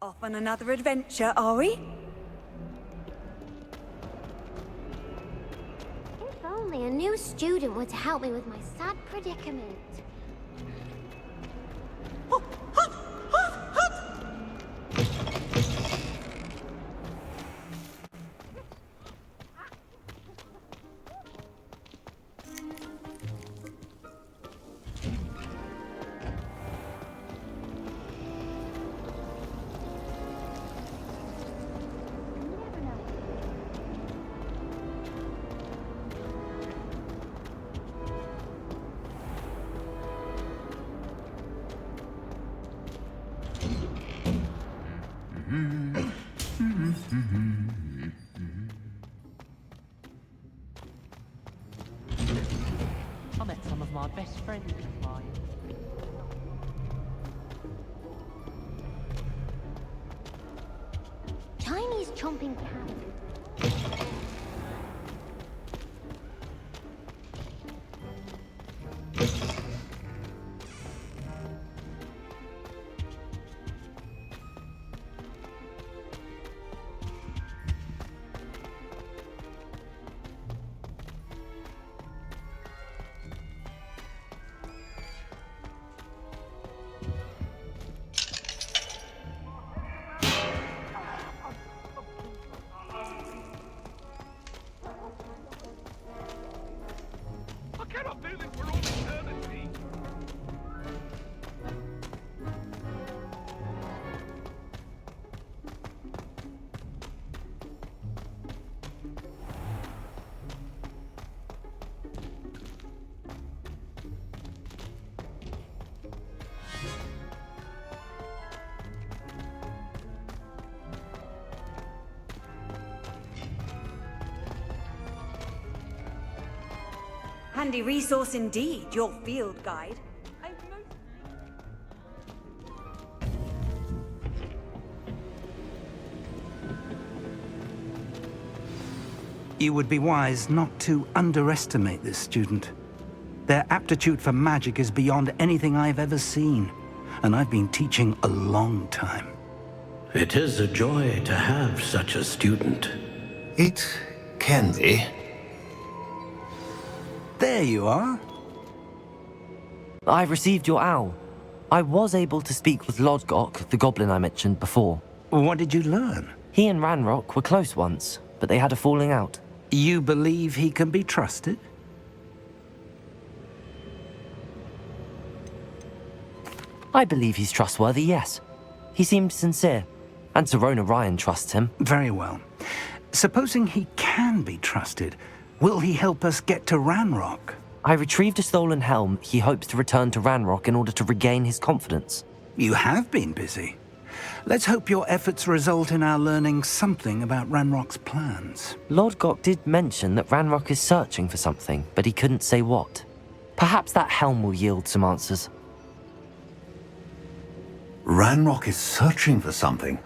Off on another adventure, are we? If only a new student were to help me with my sad predicament. I met some of my best friends in mine. Chinese chomping cat. I cannot do this for all eternity. Handy resource indeed, your field guide. You would be wise not to underestimate this student. Their aptitude for magic is beyond anything I've ever seen, and I've been teaching a long time. It is a joy to have such a student. It can be. There you are. I received your owl. I was able to speak with Lodgok, the goblin I mentioned before. What did you learn? He and Ranrock were close once, but they had a falling out. You believe he can be trusted? I believe he's trustworthy, yes. He seemed sincere, and Serona Ryan trusts him. Very well. Supposing he can be trusted, will he help us get to Ranrock? I retrieved a stolen helm he hopes to return to Ranrock in order to regain his confidence. You have been busy. Let's hope your efforts result in our learning something about Ranrock's plans. Lodgok did mention that Ranrock is searching for something, but he couldn't say what. Perhaps that helm will yield some answers. Ranrock is searching for something.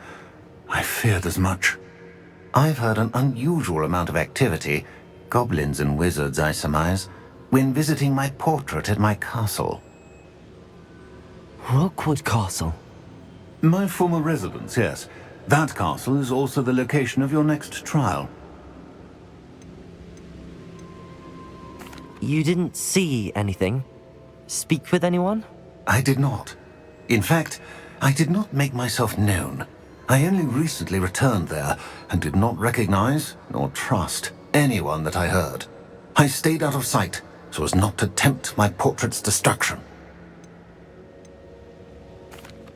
I feared as much. I've heard an unusual amount of activity, goblins and wizards, I surmise, when visiting my portrait at my castle. Rookwood Castle? My former residence, yes. That castle is also the location of your next trial. You didn't see anything? Speak with anyone? I did not. In fact, I did not make myself known. I only recently returned there and did not recognize nor trust anyone that I heard. I stayed out of sight so as not to tempt my portrait's destruction.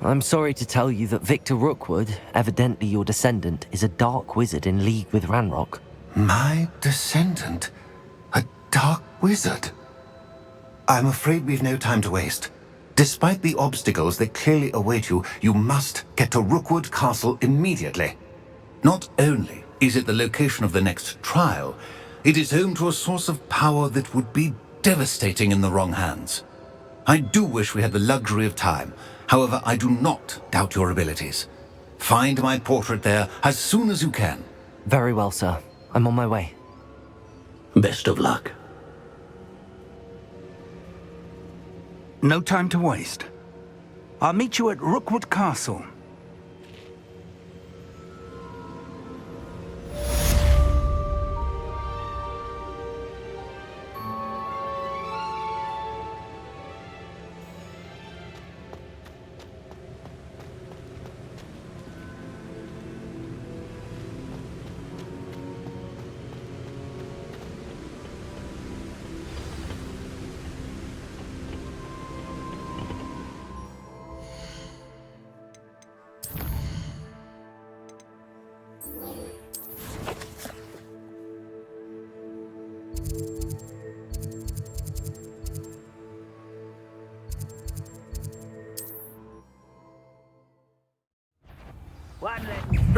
I'm sorry to tell you that Victor Rookwood, evidently your descendant, is a dark wizard in league with Ranrock. My descendant? A dark wizard? I'm afraid we've no time to waste. Despite the obstacles that clearly await you, you must get to Rookwood Castle immediately. Not only is it the location of the next trial, it is home to a source of power that would be devastating in the wrong hands. I do wish we had the luxury of time. However, I do not doubt your abilities. Find my portrait there as soon as you can. Very well, sir. I'm on my way. Best of luck. No time to waste. I'll meet you at Rookwood Castle.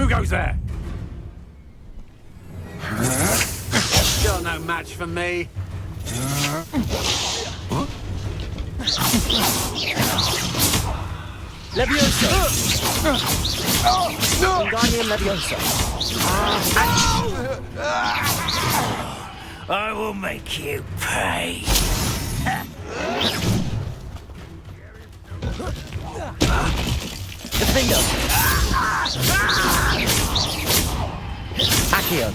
Who goes there? Still no match for me. Leviosa! Wingardium Leviosa. I will make you pay. Defender! Accio!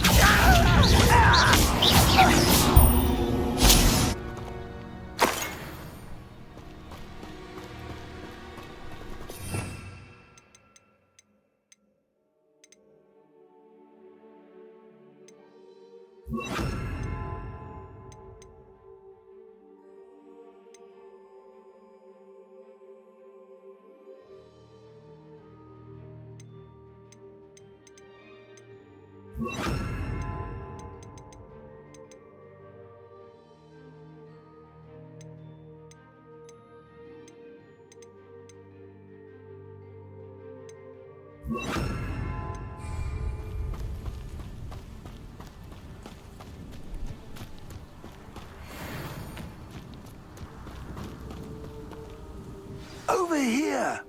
Over here!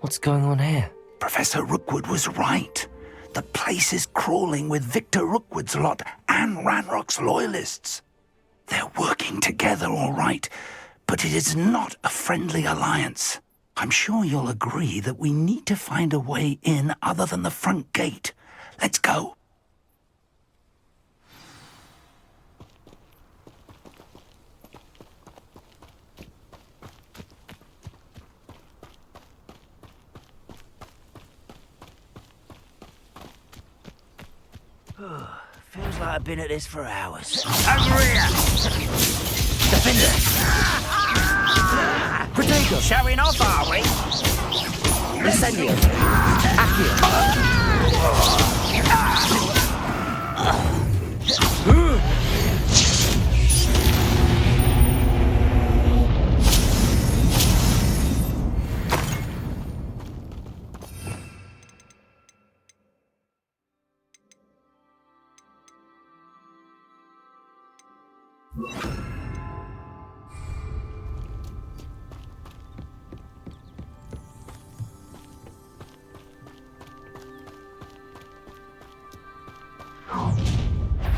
What's going on here? Professor Rookwood was right. The place is crawling with Victor Rookwood's lot and Ranrock's loyalists. They're working together, all right, but it is not a friendly alliance. I'm sure you'll agree that we need to find a way in other than the front gate. Let's go. Feels like I've been at this for hours. Over here! Defender! Protego! Showing off, are we? Incendio! Accio!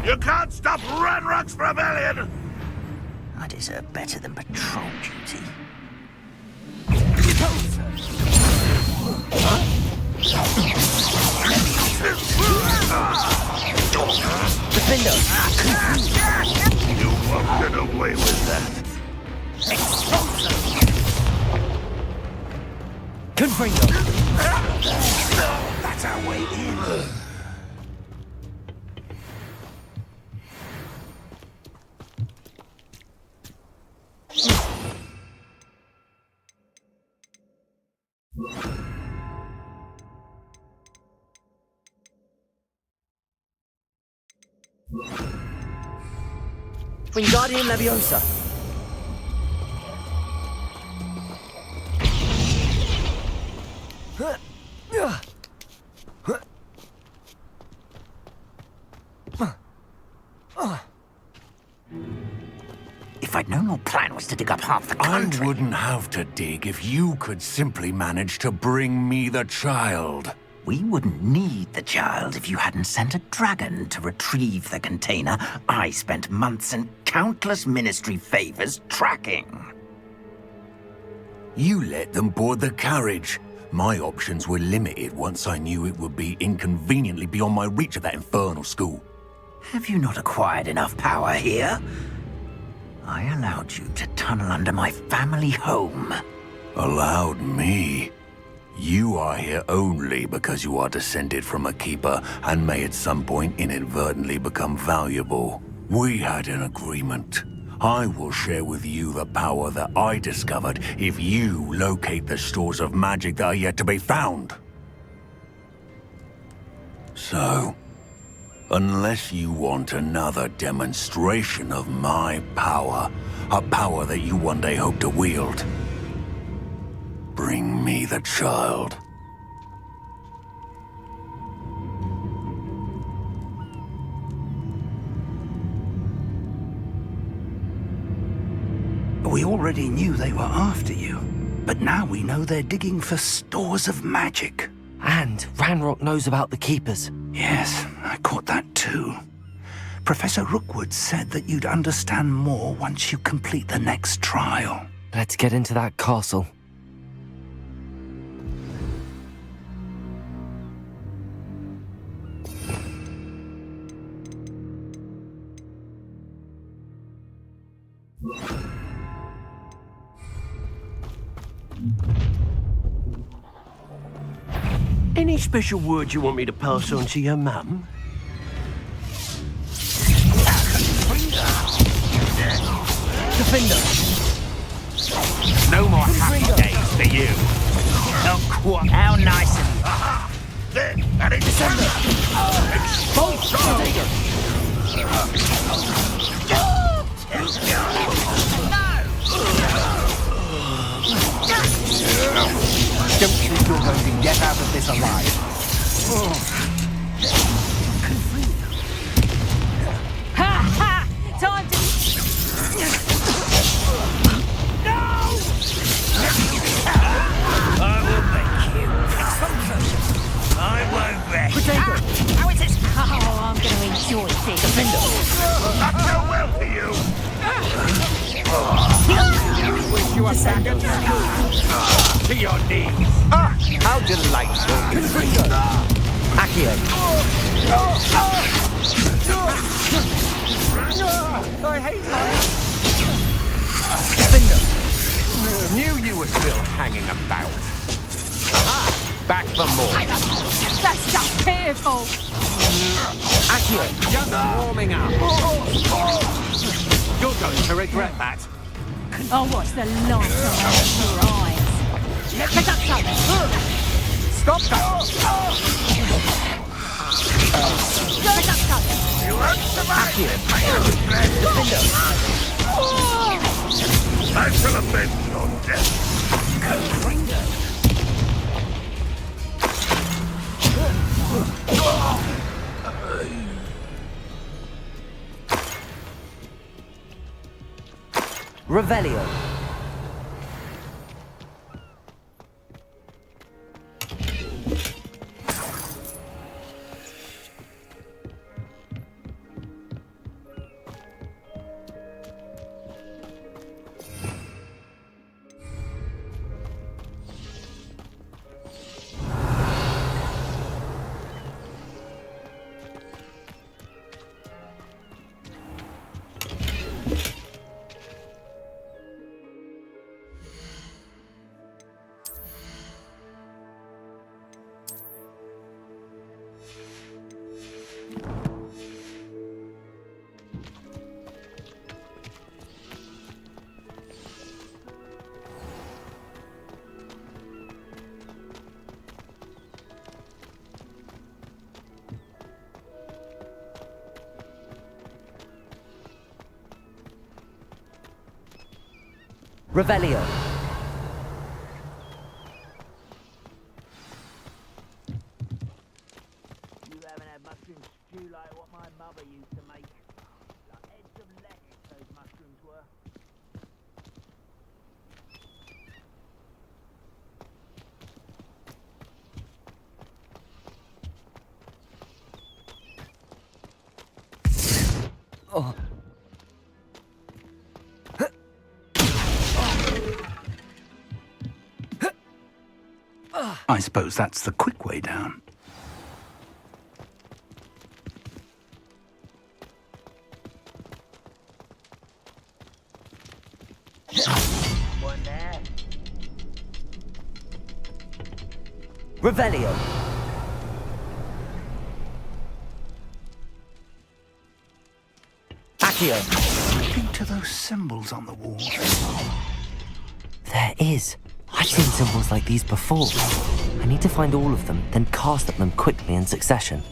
You can't stop Ranrock's rebellion! I deserve better than patrol duty. Defender! You won't get away with that. Confringo! That's our way in. Wingardium Leviosa! If I'd known your plan was to dig up half the I country... wouldn't have to dig if you could simply manage to bring me the child. We wouldn't need the child if you hadn't sent a dragon to retrieve the container I spent months and countless ministry favors tracking. You let them board the carriage. My options were limited once I knew it would be inconveniently beyond my reach at that infernal school. Have you not acquired enough power here? I allowed you to tunnel under my family home. Allowed me? You are here only because you are descended from a keeper and may at some point inadvertently become valuable. We had an agreement. I will share with you the power that I discovered if you locate the stores of magic that are yet to be found. So, Unless you want another demonstration of my power, a power that you one day hope to wield. Bring me the child. We already knew they were after you, but now we know they're digging for stores of magic. And Ranrock knows about the Keepers. Yes, I caught that too. Professor Rookwood said that you'd understand more once you complete the next trial. Let's get into that castle. Any special word you want me to pass on to your mum? Defender! No more happy days for you. Not quite. How nice of you. There, that is Defender! Don't think you're going to get out of this alive. Ha ha! Time to... I will make you. I won't rest. How is this? Oh, I'm going to enjoy this. not go well for you. You are back at school. To your knees. How delightful. Accio! I hate Defender! Knew you were still hanging about. Aha! Back for more. That's just pitiful. Accio! Just warming up. You're going to regret that. I'll watch the light out of your eyes. Pick up something. Stop that. Pick up something. You won't survive this, my I shall avenge your death. Revelio! Revelio! You haven't had mushroom stew like what my mother used to make. Like heads of lettuce, those mushrooms were. Oh. I suppose that's the quick way down. One there. Revelio! Accio! Looking to those symbols on the wall. There is. I've seen symbols like these before. I need to find all of them, then cast at them quickly in succession.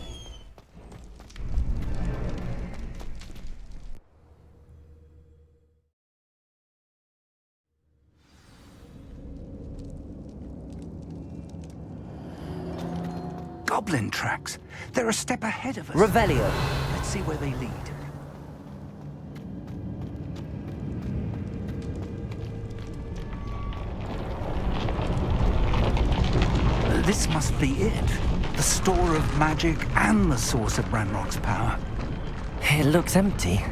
goblin tracks. They're a step ahead of us. Revelio. Let's see where they lead. This must be it. The store of magic and the source of Ranrock's power. It looks empty.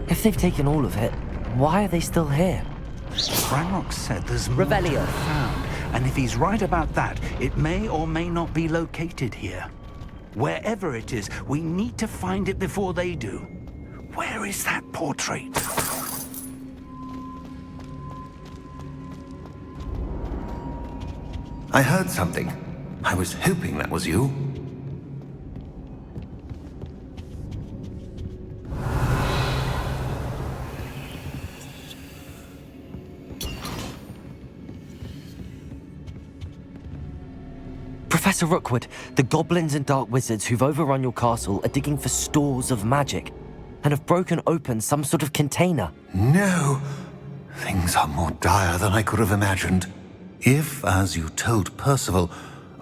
If they've taken all of it, why are they still here? Ranrock said there's more to be Revelio. found, and if he's right about that, it may or may not be located here. Wherever it is, we need to find it before they do. Where is that portrait? I heard something. I was hoping that was you. Professor Rookwood, the goblins and dark wizards who've overrun your castle are digging for stores of magic and have broken open some sort of container. No! Things are more dire than I could have imagined. If, as you told Percival,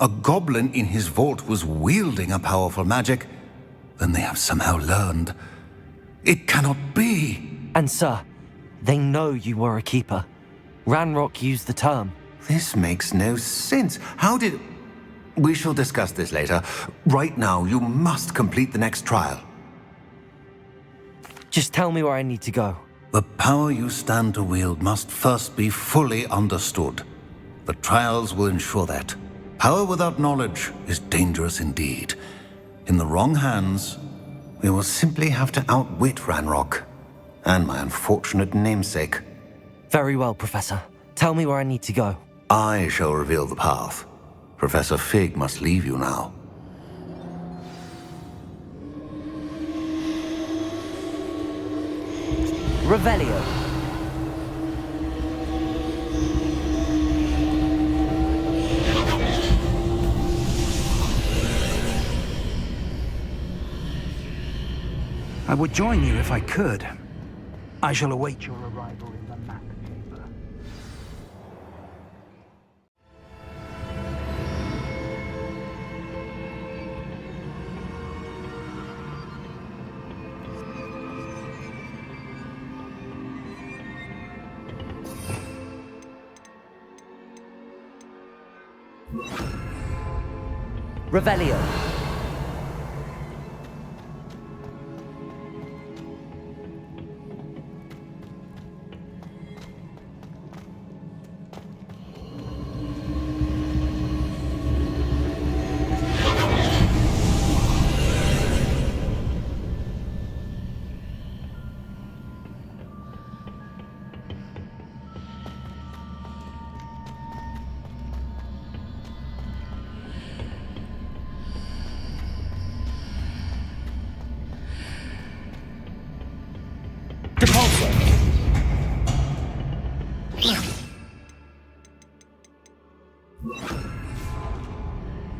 a goblin in his vault was wielding a powerful magic, then they have somehow learned. It cannot be! And sir, they know you were a keeper. Ranrock used the term. This makes no sense. How did... We shall discuss this later. Right now, you must complete the next trial. Just tell me where I need to go. The power you stand to wield must first be fully understood. The trials will ensure that. Power without knowledge is dangerous indeed. In the wrong hands, we will simply have to outwit Ranrock and my unfortunate namesake. Very well, Professor. Tell me where I need to go. I shall reveal the path. Professor Fig must leave you now. Revelio. I would join you if I could. I shall await your arrival in the map chamber. Revelio.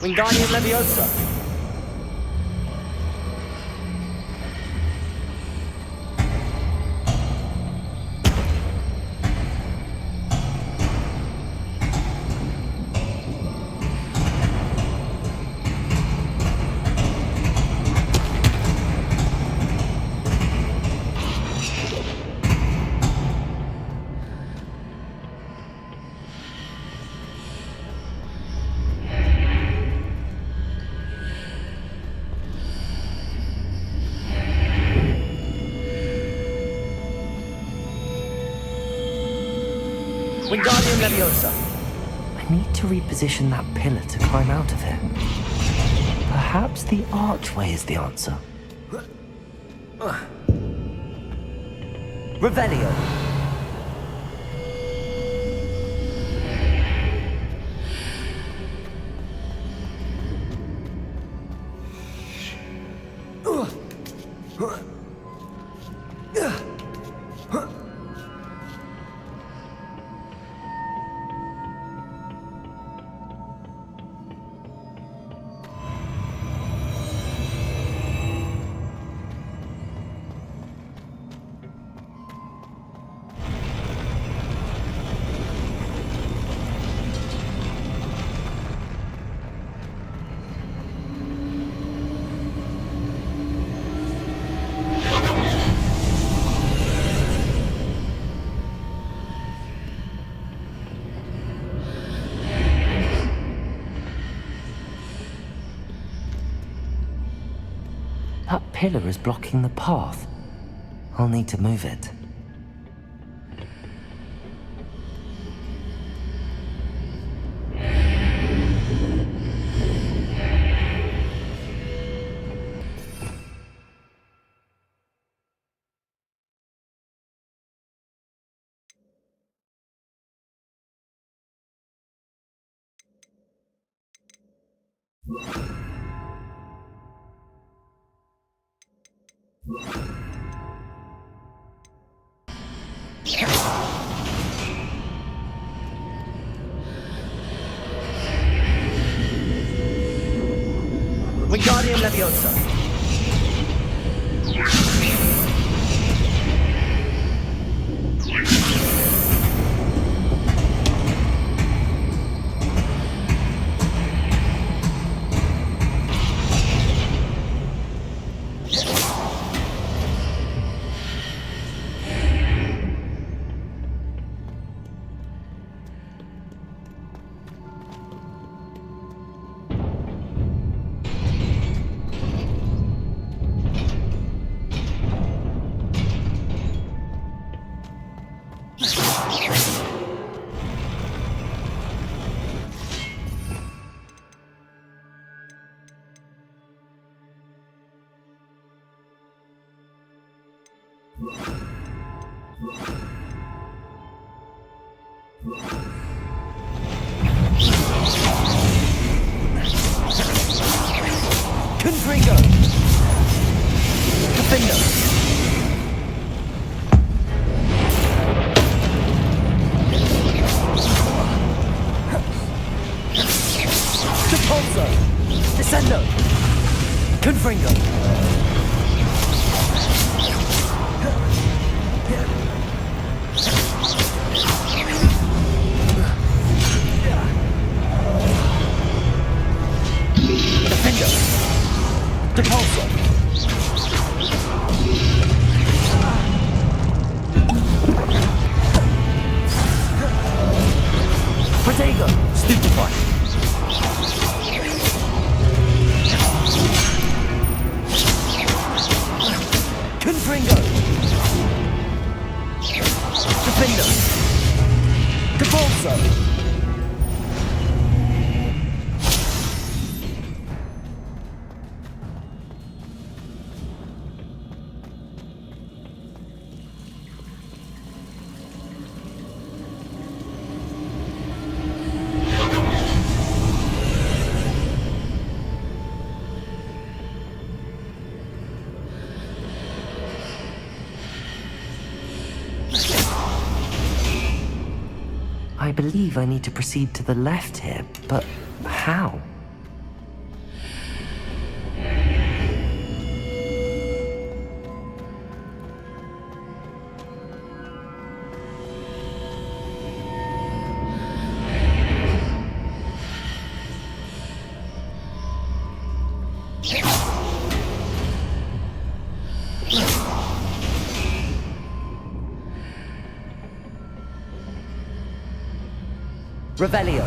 Wingardium Leviosa. Wingardium Leviosa. I need to reposition that pillar to climb out of it. Perhaps the archway is the answer. Revelio. pillar is blocking the path. I'll need to move it. Wingardium Leviosa. Confringo! Defender! Depulso! Descendo! Confringo! Depulso! Protego! Stupefy! Confringo! Defender! Depulso! I believe I need to proceed to the left here, but how? Revelio.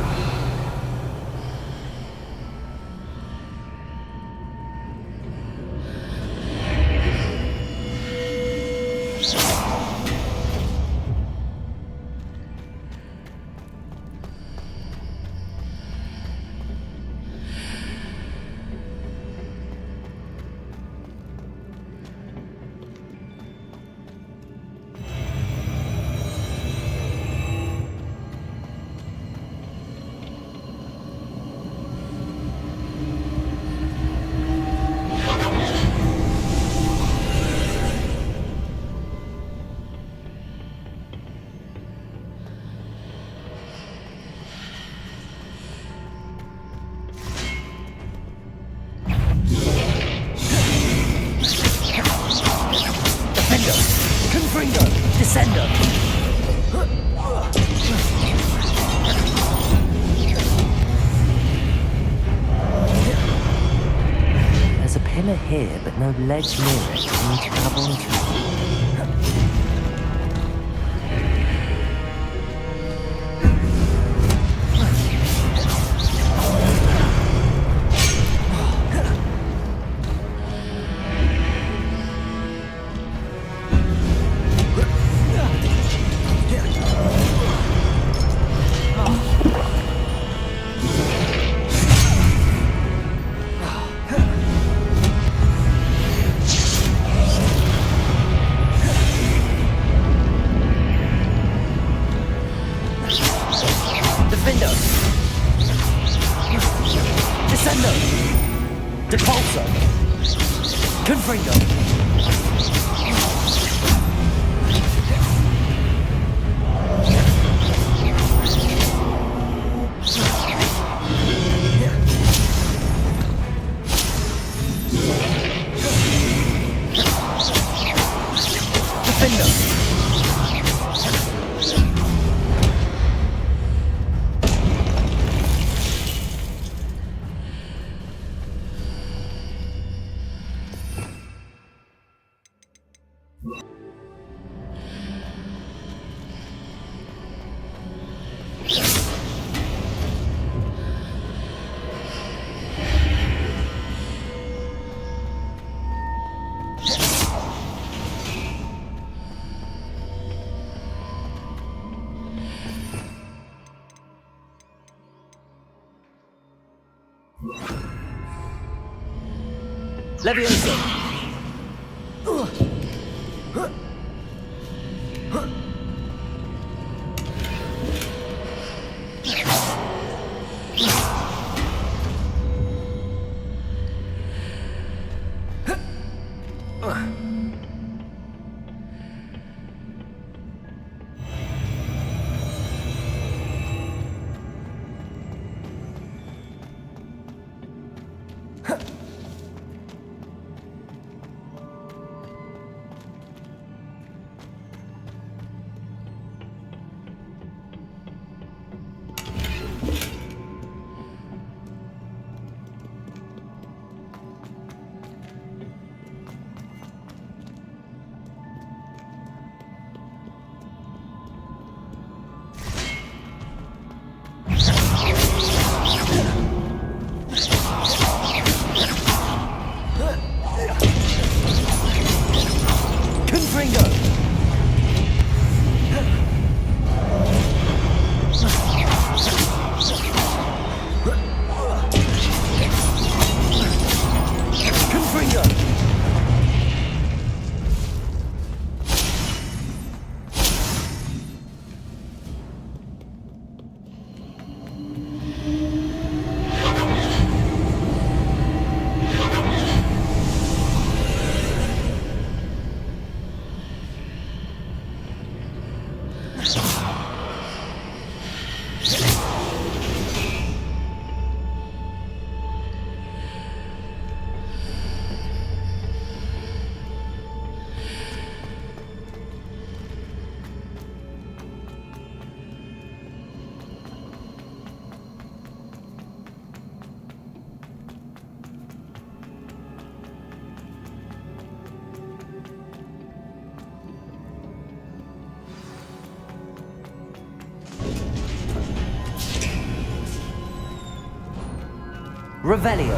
Descendo! There's a pillar here, but no ledge near it. I need to grab onto it. Defender! Descendo! Depulso! Confringo! Defender! Levioso! Revelio.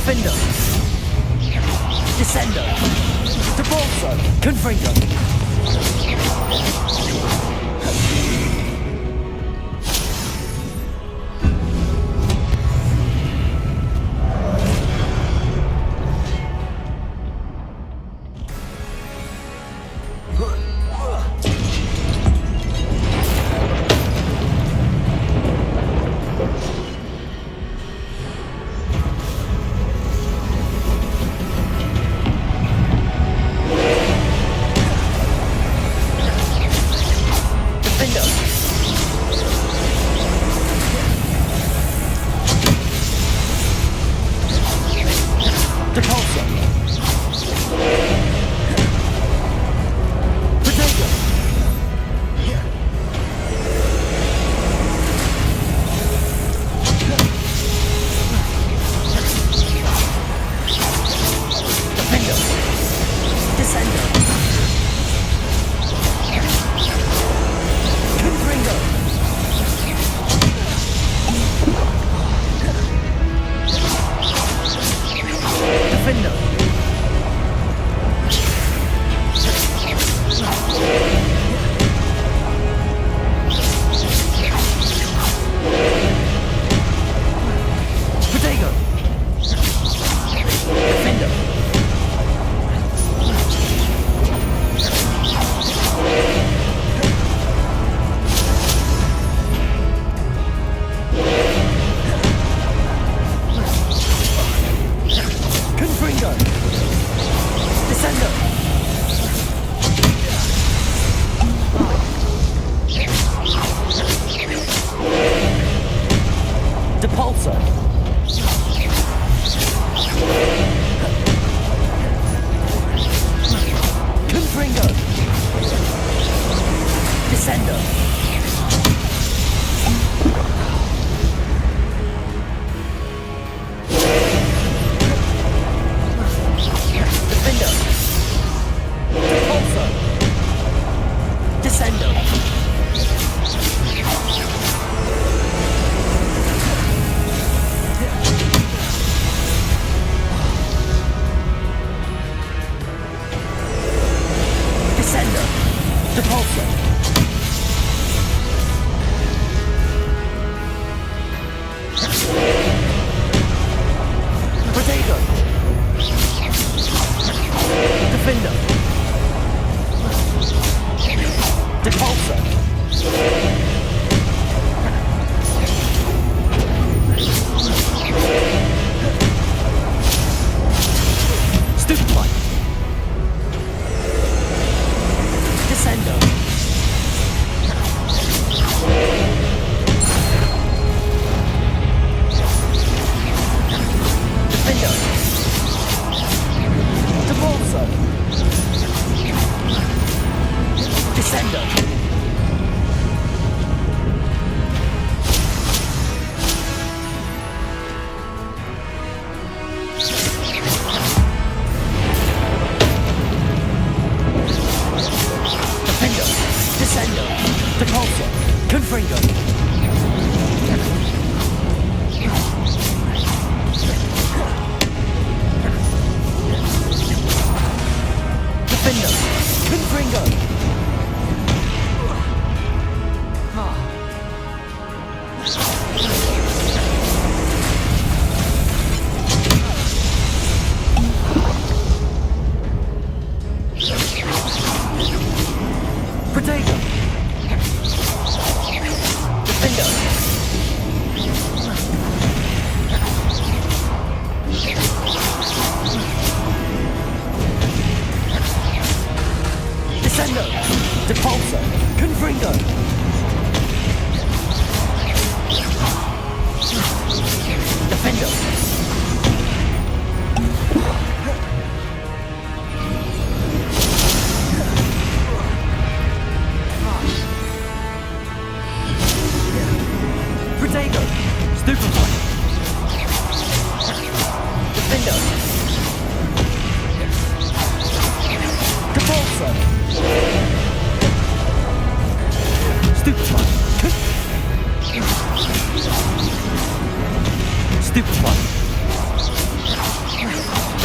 Defender. Descender. Debalso. Confringo.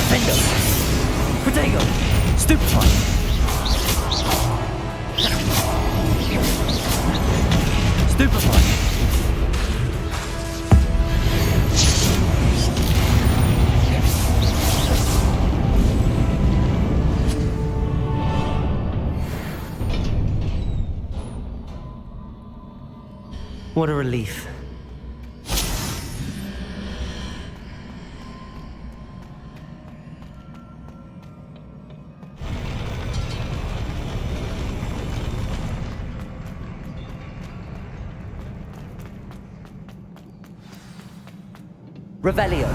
Defendo! Protego! Stupefy! Stupefy! What a relief. Revelio.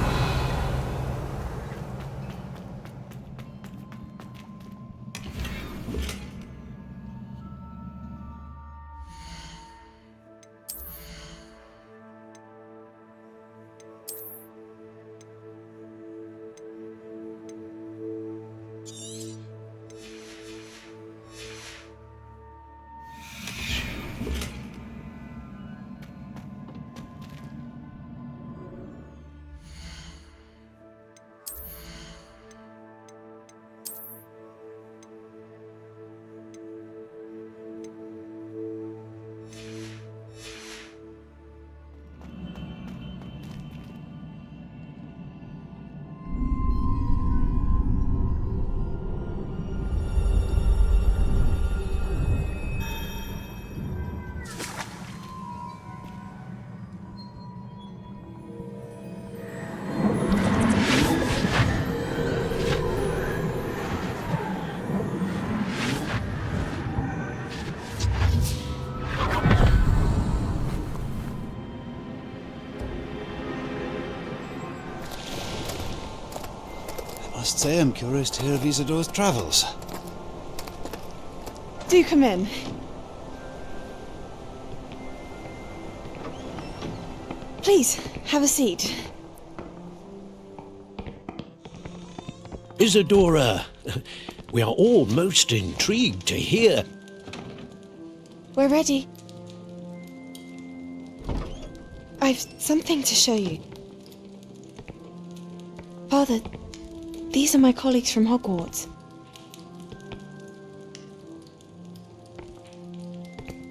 I must say I'm curious to hear of Isadora's travels. Do come in. Please, have a seat. Isadora, we are all most intrigued to hear. We're ready. I've something to show you. Father, these are my colleagues from Hogwarts.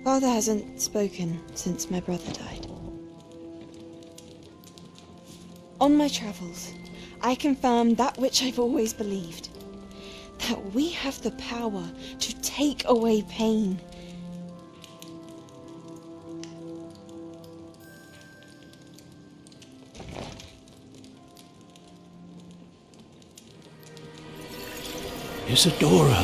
Father hasn't spoken since my brother died. On my travels, I confirmed that which I've always believed. That we have the power to take away pain. Isadora.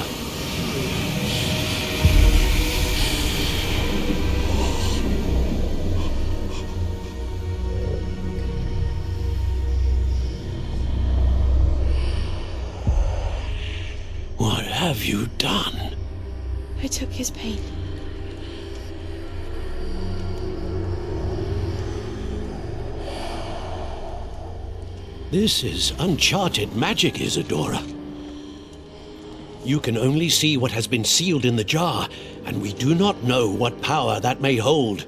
What have you done? I took his pain. This is uncharted magic, Isadora. You can only see what has been sealed in the jar, and we do not know what power that may hold.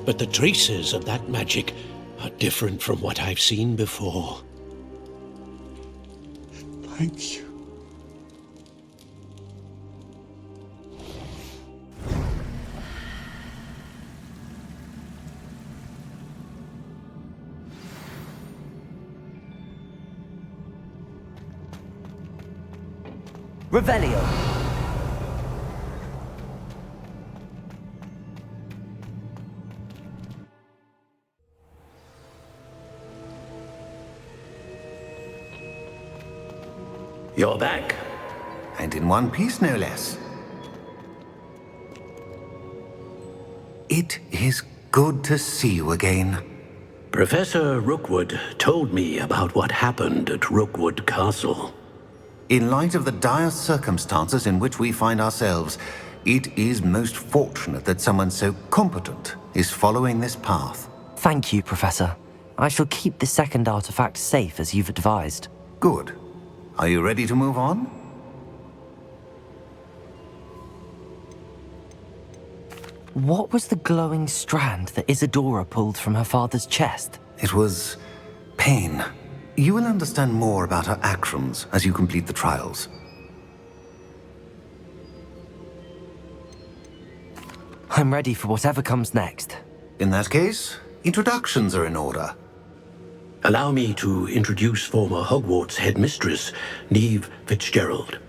But the traces of that magic are different from what I've seen before. Thank you. Revelio. You're back. And in one piece, no less. It is good to see you again. Professor Rookwood told me about what happened at Rookwood Castle. In light of the dire circumstances in which we find ourselves, it is most fortunate that someone so competent is following this path. Thank you, Professor. I shall keep the second artifact safe as you've advised. Good. Are you ready to move on? What was the glowing strand that Isadora pulled from her father's chest? It was pain. You will understand more about her actions as you complete the trials. I'm ready for whatever comes next. In that case, introductions are in order. Allow me to introduce former Hogwarts headmistress, Neve Fitzgerald.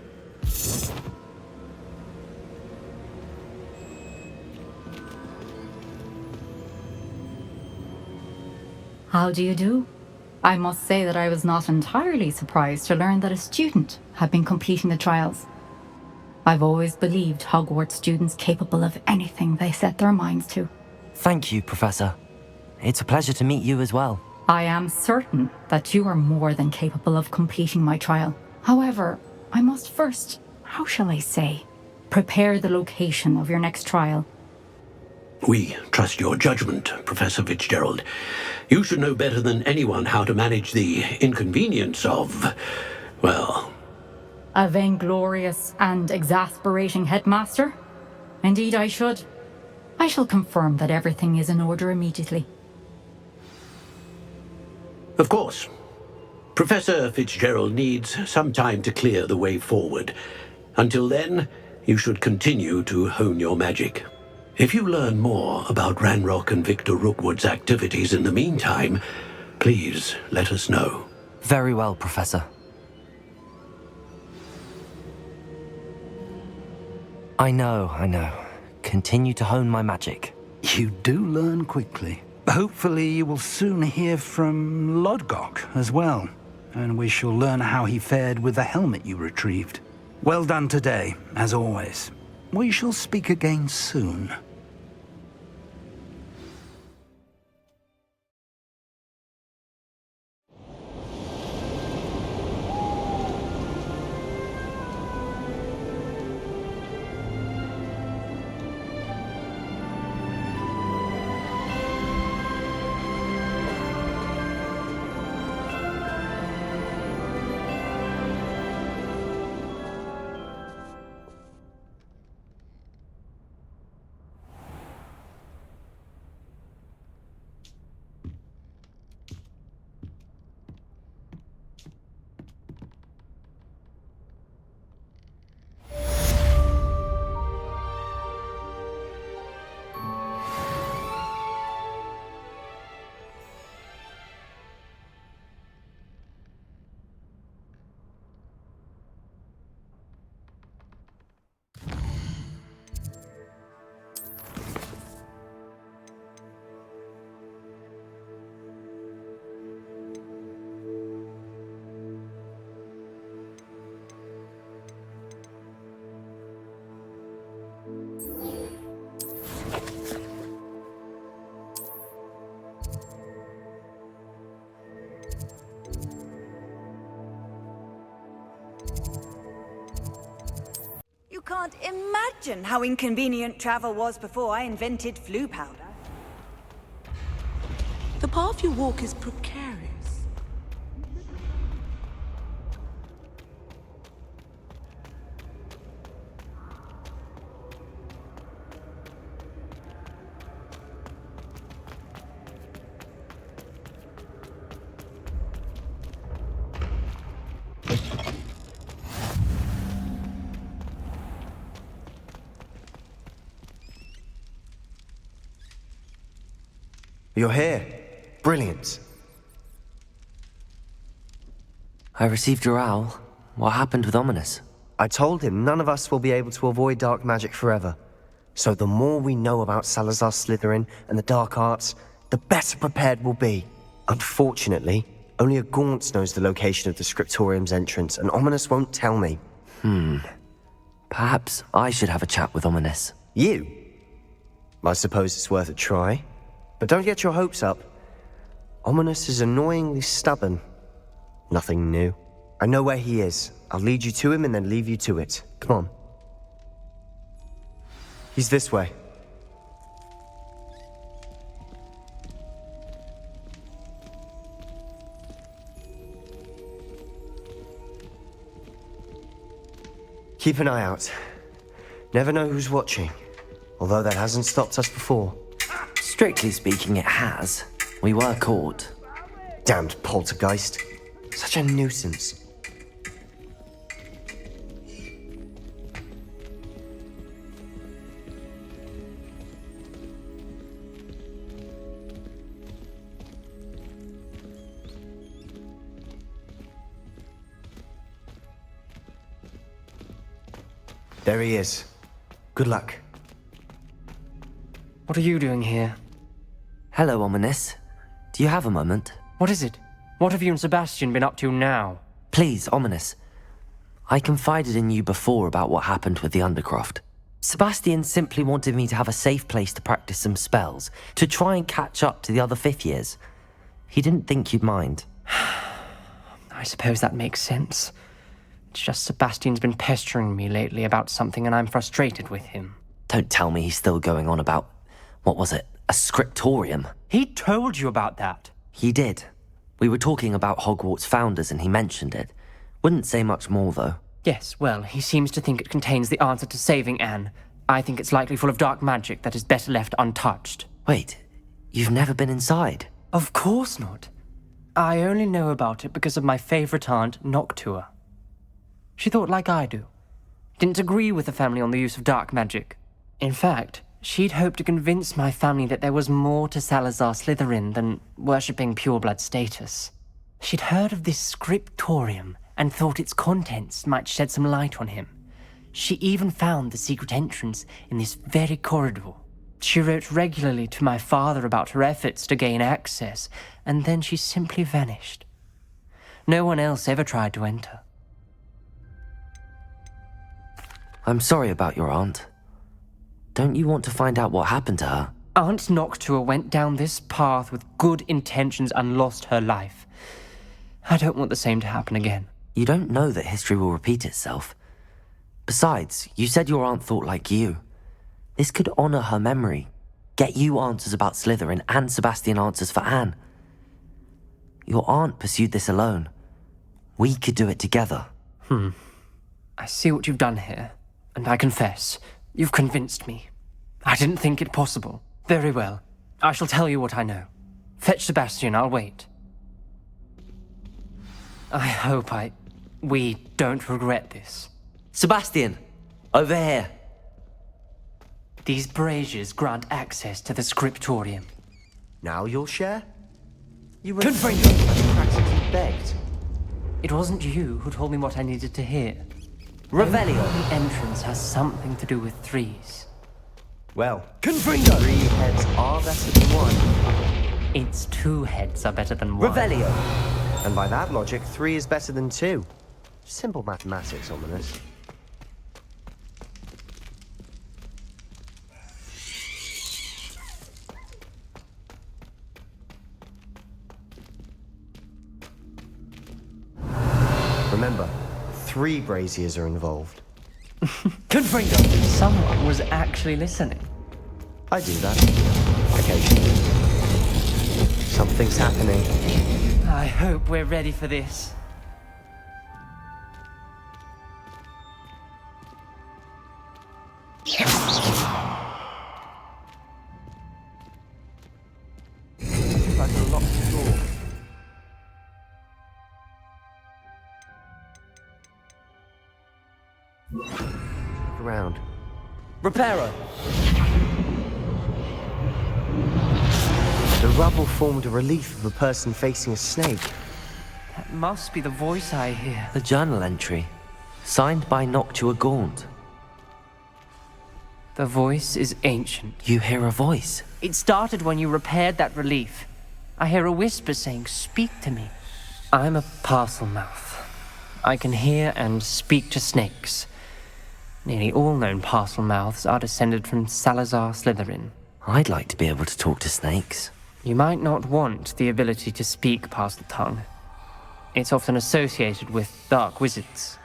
How do you do? I must say that I was not entirely surprised to learn that a student had been completing the trials. I've always believed Hogwarts students capable of anything they set their minds to. Thank you, Professor. It's a pleasure to meet you as well. I am certain that you are more than capable of completing my trial. However, I must first, how shall I say, prepare the location of your next trial. We trust your judgment, Professor Fitzgerald. You should know better than anyone how to manage the inconvenience of, well... A vainglorious and exasperating headmaster? Indeed I should. I shall confirm that everything is in order immediately. Of course. Professor Fitzgerald needs some time to clear the way forward. Until then, you should continue to hone your magic. If you learn more about Ranrock and Victor Rookwood's activities in the meantime, please let us know. Very well, Professor. I know. Continue to hone my magic. You do learn quickly. Hopefully you will soon hear from Lodgok as well, and we shall learn how he fared with the helmet you retrieved. Well done today, as always. We shall speak again soon. You can't imagine how inconvenient travel was before I invented flu powder. The path you walk is precarious. You're here. Brilliant. I received your owl. What happened with Ominous? I told him none of us will be able to avoid dark magic forever. So the more we know about Salazar Slytherin and the dark arts, the better prepared we'll be. Unfortunately, only a Gaunt knows the location of the Scriptorium's entrance, and Ominous won't tell me. Perhaps I should have a chat with Ominous. You? I suppose it's worth a try. But don't get your hopes up. Ominous is annoyingly stubborn. Nothing new. I know where he is. I'll lead you to him and then leave you to it. Come on. He's this way. Keep an eye out. Never know who's watching. Although that hasn't stopped us before. Strictly speaking, it has. We were caught. Damned poltergeist. Such a nuisance. There he is. Good luck. What are you doing here? Hello, Ominous. Do you have a moment? What is it? What have you and Sebastian been up to now? Please, Ominous. I confided in you before about what happened with the Undercroft. Sebastian simply wanted me to have a safe place to practice some spells, to try and catch up to the other fifth years. He didn't think you'd mind. I suppose that makes sense. It's just Sebastian's been pestering me lately about something and I'm frustrated with him. Don't tell me he's still going on about, what was it, a scriptorium? He told you about that. He did. We were talking about Hogwarts founders and he mentioned it. Wouldn't say much more, though. Yes, well, he seems to think it contains the answer to saving Anne. I think it's likely full of dark magic that is better left untouched. Wait, you've never been inside? Of course not. I only know about it because of my favorite aunt, Noctua. She thought like I do. Didn't agree with the family on the use of dark magic. In fact, she'd hoped to convince my family that there was more to Salazar Slytherin than worshipping pureblood status. She'd heard of this scriptorium and thought its contents might shed some light on him. She even found the secret entrance in this very corridor. She wrote regularly to my father about her efforts to gain access, and then she simply vanished. No one else ever tried to enter. I'm sorry about your aunt. Don't you want to find out what happened to her? Aunt Noctua went down this path with good intentions and lost her life. I don't want the same to happen again. You don't know that history will repeat itself. Besides, you said your aunt thought like you. This could honor her memory, get you answers about Slytherin and Sebastian answers for Anne. Your aunt pursued this alone. We could do it together. I see what you've done here. And I confess, you've convinced me. I didn't think it possible. Very well. I shall tell you what I know. Fetch Sebastian, I'll wait. I hope we don't regret this. Sebastian! Over here! These braziers grant access to the scriptorium. Now you'll share? You were Confront practically begged. It wasn't you who told me what I needed to hear. Revelio. The entrance has something to do with threes. Well, Confringo. 3 heads are better than 1. Its 2 heads are better than 1. Revelio. And by that logic, 3 is better than 2. Simple mathematics, Ominous. Remember, 3 braziers are involved. Confringo. Someone was actually listening. I do that. Occasionally. Something's happening. I hope we're ready for this. Like a locked door. Look around. Reparo. The rubble formed a relief of a person facing a snake. That must be the voice I hear. The journal entry. Signed by Noctua Gaunt. The voice is ancient. You hear a voice? It started when you repaired that relief. I hear a whisper saying, "Speak to me." I'm a parcel mouth. I can hear and speak to snakes. Nearly all known parcel mouths are descended from Salazar Slytherin. I'd like to be able to talk to snakes. You might not want the ability to speak parcel tongue. It's often associated with dark wizards.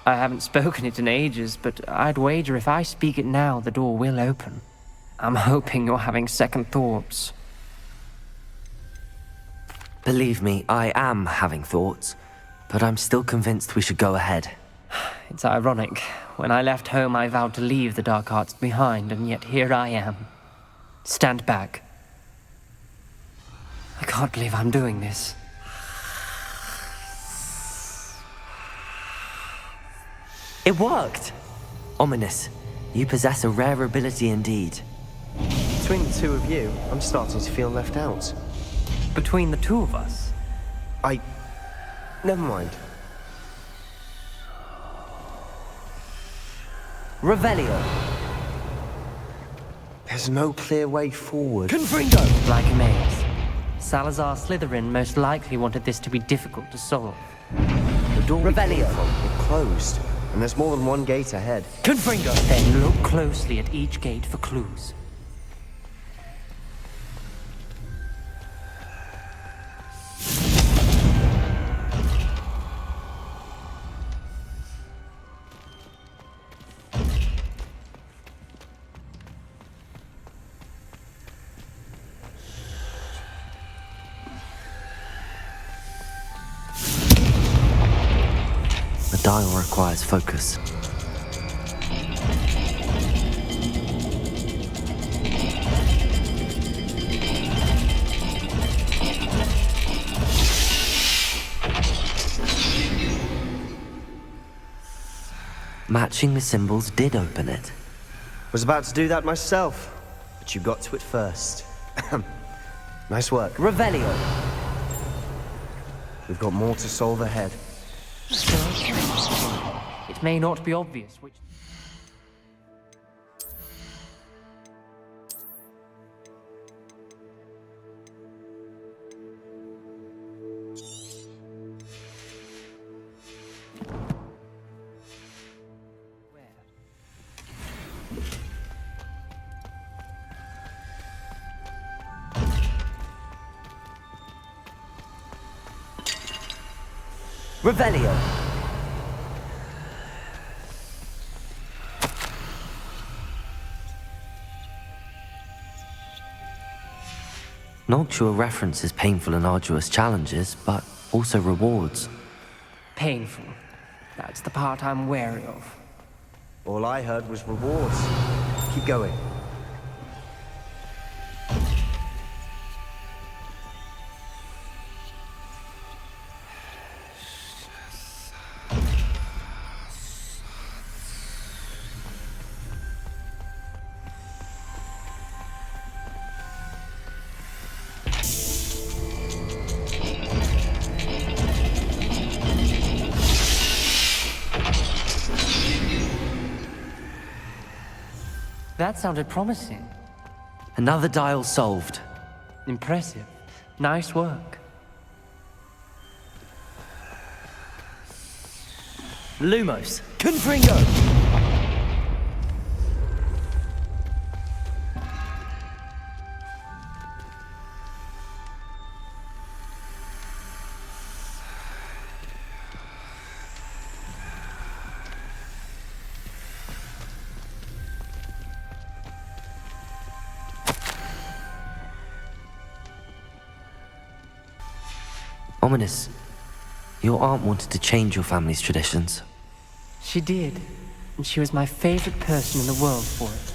I haven't spoken it in ages, but I'd wager if I speak it now, the door will open. I'm hoping you're having second thoughts. Believe me, I am having thoughts, but I'm still convinced we should go ahead. It's ironic. When I left home, I vowed to leave the dark arts behind, and yet here I am. Stand back. I can't believe I'm doing this. It worked! Ominous, you possess a rare ability indeed. Between the two of you, I'm starting to feel left out. Between the two of us? Never mind. Revelio. There's no clear way forward. Confringo! Like a maze. Salazar Slytherin most likely wanted this to be difficult to solve. The door we came Revelio. from, it closed, and there's more than one gate ahead. Confringo! Then look closely at each gate for clues. The dial requires focus. Matching the symbols did open it. Was about to do that myself, but you got to it first. Nice work. Revelio. We've got more to solve ahead. It may not be obvious which... Revelio. Noctua references painful and arduous challenges, but also rewards. Painful. That's the part I'm wary of. All I heard was rewards. Keep going. That sounded promising. Another dial solved. Impressive. Nice work. Lumos. Confringo. Ominous, your aunt wanted to change your family's traditions. She did, and she was my favorite person in the world for it.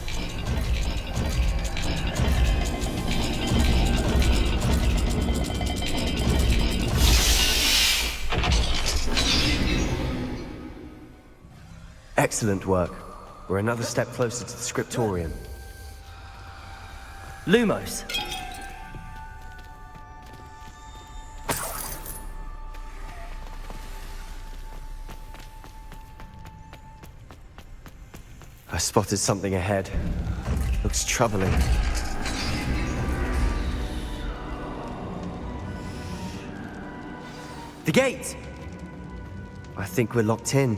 Excellent work. We're another step closer to the scriptorium. Lumos. I spotted something ahead. Looks troubling. The gate! I think we're locked in.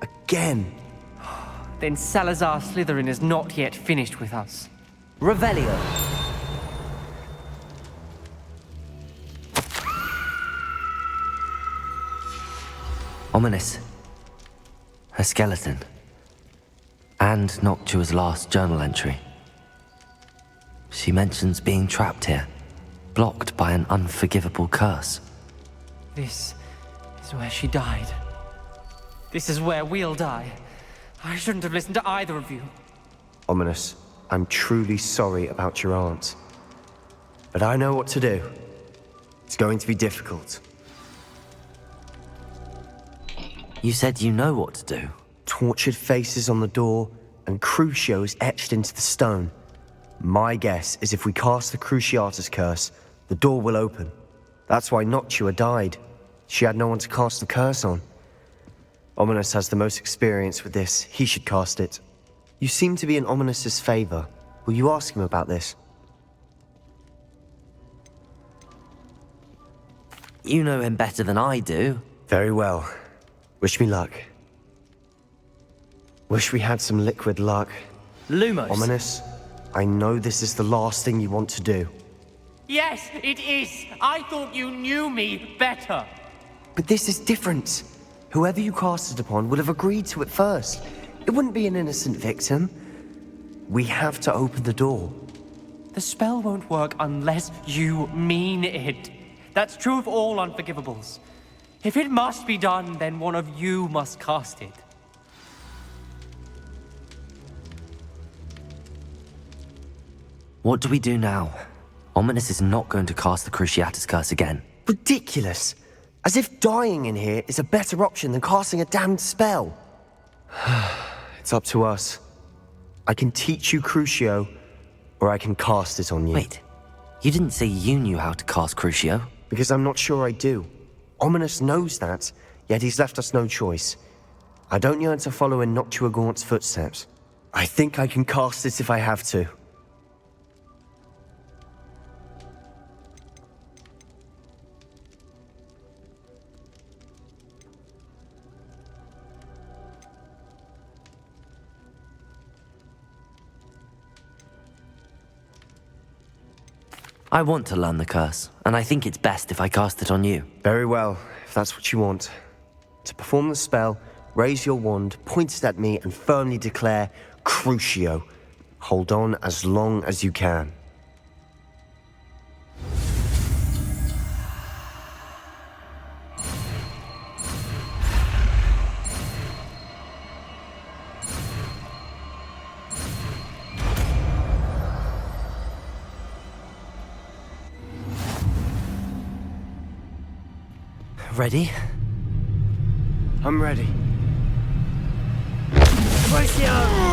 Again. Then Salazar Slytherin is not yet finished with us. Revelio. Ominous. Her skeleton. And Noctua's last journal entry. She mentions being trapped here, blocked by an unforgivable curse. This is where she died. This is where we'll die. I shouldn't have listened to either of you. Ominous, I'm truly sorry about your aunt. But I know what to do. It's going to be difficult. You said you know what to do. tortured faces on the door, and Crucio etched into the stone. My guess is if we cast the Cruciatus curse, the door will open. That's why Noctua died. She had no one to cast the curse on. Ominous has the most experience with this. He should cast it. You seem to be in Ominous's favor. Will you ask him about this? You know him better than I do. Very well. Wish me luck. Wish we had some liquid luck. Lumos. Ominous, I know this is the last thing you want to do. Yes, it is. I thought you knew me better. But this is different. Whoever you cast it upon would have agreed to it first. It wouldn't be an innocent victim. We have to open the door. The spell won't work unless you mean it. That's true of all unforgivables. If it must be done, then one of you must cast it. What do we do now? Ominous is not going to cast the Cruciatus curse again. Ridiculous! As if dying in here is a better option than casting a damned spell. It's up to us. I can teach you Crucio, or I can cast it on you. Wait, you didn't say you knew how to cast Crucio? Because I'm not sure I do. Ominous knows that, yet he's left us no choice. I don't yearn to follow in Noctua Gaunt's footsteps. I think I can cast it if I have to. I want to learn the curse, and I think it's best if I cast it on you. Very well, if that's what you want. To perform the spell, raise your wand, point it at me, and firmly declare, Crucio. Hold on as long as you can. Ready? I'm ready. Crucio!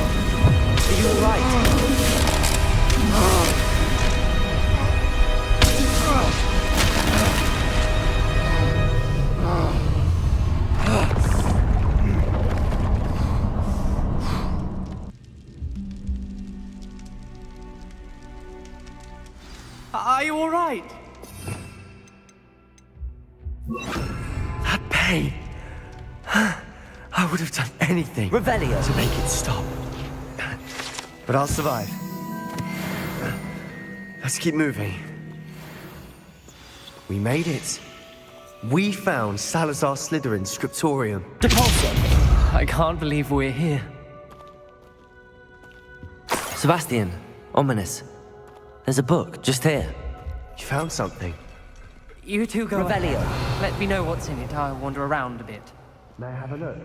Are you alright? Are you all right? That pain. I would have done anything Revelio to make it stop. But I'll survive. Let's keep moving. We made it. We found Salazar Slytherin's scriptorium. Depulso! I can't believe we're here. Sebastian, Ominous. There's a book just here. You found something. You two go Revelio. ahead. Let me know what's in it. I'll wander around a bit. May I have a look?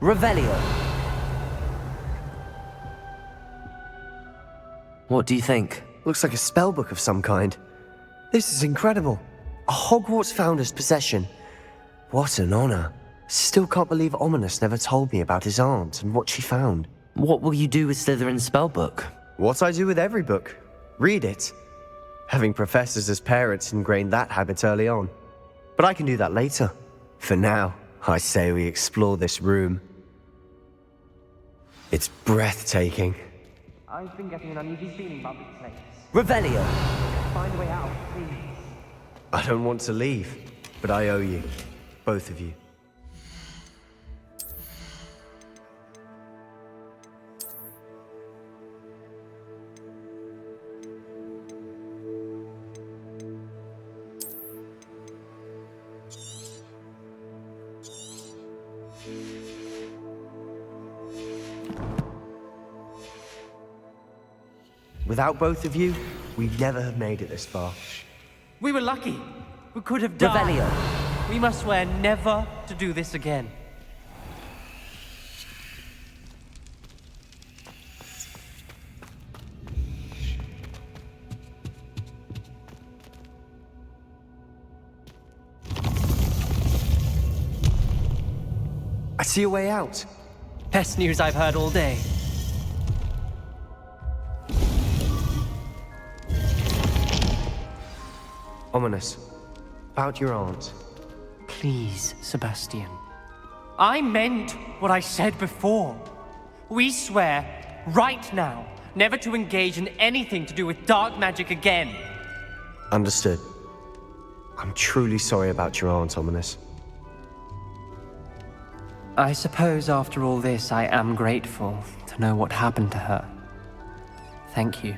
Revelio. What do you think? Looks like a spellbook of some kind. This is incredible. A Hogwarts founder's possession. What an honor. Still can't believe Ominous never told me about his aunt and what she found. What will you do with Slytherin's spellbook? What I do with every book. Read it. Having professors as parents ingrained that habit early on. But I can do that later. For now, I say we explore this room. It's breathtaking. I've been getting an uneasy feeling about this place. Revelio. Find a way out, please. I don't want to leave, but I owe you. Both of you. Without both of you, we'd never have made it this far. We were lucky. We could have died. Revelio. We must swear never to do this again. I see a way out. Best news I've heard all day. Ominous. About your aunt. Please, Sebastian. I meant what I said before. We swear, right now, never to engage in anything to do with dark magic again. Understood. I'm truly sorry about your aunt, Ominous. I suppose after all this, I am grateful to know what happened to her. Thank you.